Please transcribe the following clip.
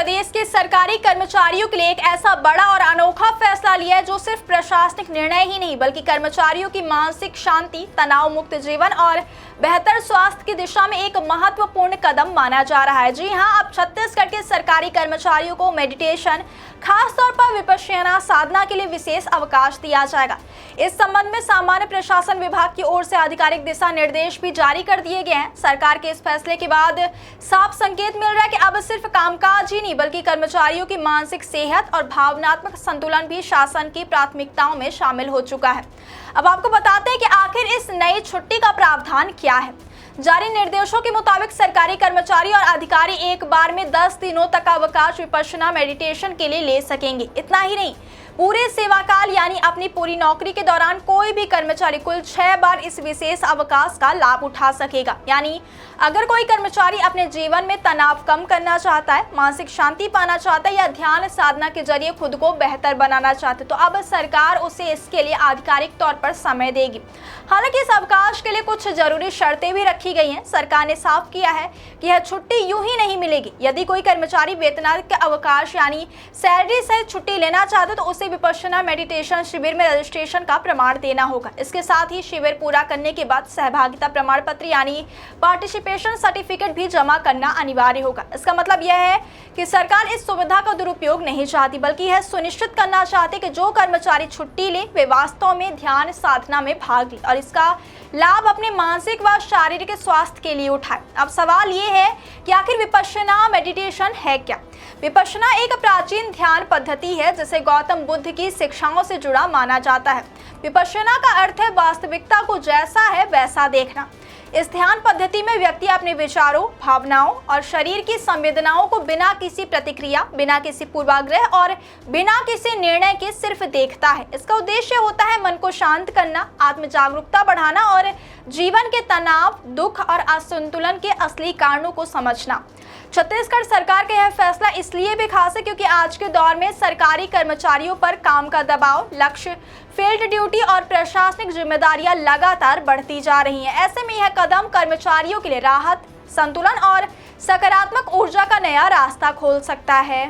प्रदेश के सरकारी कर्मचारियों के लिए एक ऐसा बड़ा और अनोखा फैसला लिया है जो सिर्फ प्रशासनिक निर्णय ही नहीं बल्कि कर्मचारियों की मानसिक शांति, तनाव मुक्त जीवन और बेहतर स्वास्थ्य की दिशा में एक महत्वपूर्ण कदम माना जा रहा है। जी हां, अब छत्तीसगढ़ के सरकारी कर्मचारियों को मेडिटेशन, खास तौर पर विपश्यना साधना के लिए विशेष अवकाश दिया जाएगा। इस संबंध में सामान्य प्रशासन विभाग की ओर से आधिकारिक दिशा निर्देश भी जारी कर दिए गए हैं। सरकार के इस फैसले के बाद साफ संकेत मिल रहा है कि अब सिर्फ कामकाज ही नहीं बल्कि कर्मचारियों की मानसिक सेहत और भावनात्मक संतुलन भी शासन की प्राथमिकताओं में शामिल हो चुका है। अब आपको बताते हैं कि आखिर इस नई छुट्टी का प्रावधान क्या है। जारी निर्देशों के मुताबिक सरकारी कर्मचारी और अधिकारी एक बार में 10 दिनों तक अवकाश विपश्यना मेडिटेशन के लिए ले सकेंगे। इतना ही नहीं, पूरे सेवाकाल यानी अपनी पूरी नौकरी के दौरान कोई भी कर्मचारी कुल 6 बार इस विशेष अवकाश का लाभ उठा सकेगा। यानी अगर कोई कर्मचारी अपने जीवन में तनाव कम करना चाहता है, मानसिक शांति पाना चाहता है या ध्यान साधना के जरिए खुद को बेहतर बनाना चाहता है तो अब सरकार उसे इसके लिए आधिकारिक तौर पर समय देगी। हालांकि इस अवकाश के लिए कुछ जरूरी शर्तें भी रखी गई हैं। सरकार ने साफ किया है कि यह छुट्टी यूं ही नहीं मिलेगी। यदि कोई कर्मचारी वेतनाधिक अवकाश यानी सैलरी सहित छुट्टी लेना चाहता है तो उसे विपश्यना मेडिटेशन शिविर में रजिस्ट्रेशन का प्रमाण देना होगा। इसके साथ ही शिविर पूरा करने के बाद सहभागिता प्रमाण पत्र यानी पार्टिसिपेशन सर्टिफिकेट भी जमा करना अनिवार्य होगा। इसका मतलब यह है कि सरकार इस सुविधा का दुरुपयोग नहीं चाहती बल्कि यह सुनिश्चित करना चाहती कि जो कर्मचारी छुट्टी ले वे वास्तव में ध्यान साधना में भाग ले और इसका लाभ अपने मानसिक व शारीरिक स्वास्थ्य के लिए उठाए। अब सवाल ये है कि आखिर विपश्यना मेडिटेशन है क्या? विपश्यना एक प्राचीन ध्यान पद्धति है जिसे गौतम बुद्ध की शिक्षाओं से जुड़ा माना जाता है। विपश्यना का अर्थ है वास्तविकता को जैसा है वैसा देखना। इस ध्यान पद्धति में व्यक्ति अपने विचारों, भावनाओं और शरीर की संवेदनाओं को बिना किसी प्रतिक्रिया, बिना किसी पूर्वाग्रह और बिना किसी निर्णय के सिर्फ देखता है। इसका उद्देश्य होता है मन को शांत करना, आत्म जागरूकता बढ़ाना और जीवन के तनाव, दुख और असंतुलन के असली कारणों को समझना। छत्तीसगढ़ सरकार का यह फैसला इसलिए भी खास है क्योंकि आज के दौर में सरकारी कर्मचारियों पर काम का दबाव, लक्ष्य, फील्ड ड्यूटी और प्रशासनिक जिम्मेदारियां लगातार बढ़ती जा रही हैं। ऐसे में यह कदम कर्मचारियों के लिए राहत, संतुलन और सकारात्मक ऊर्जा का नया रास्ता खोल सकता है।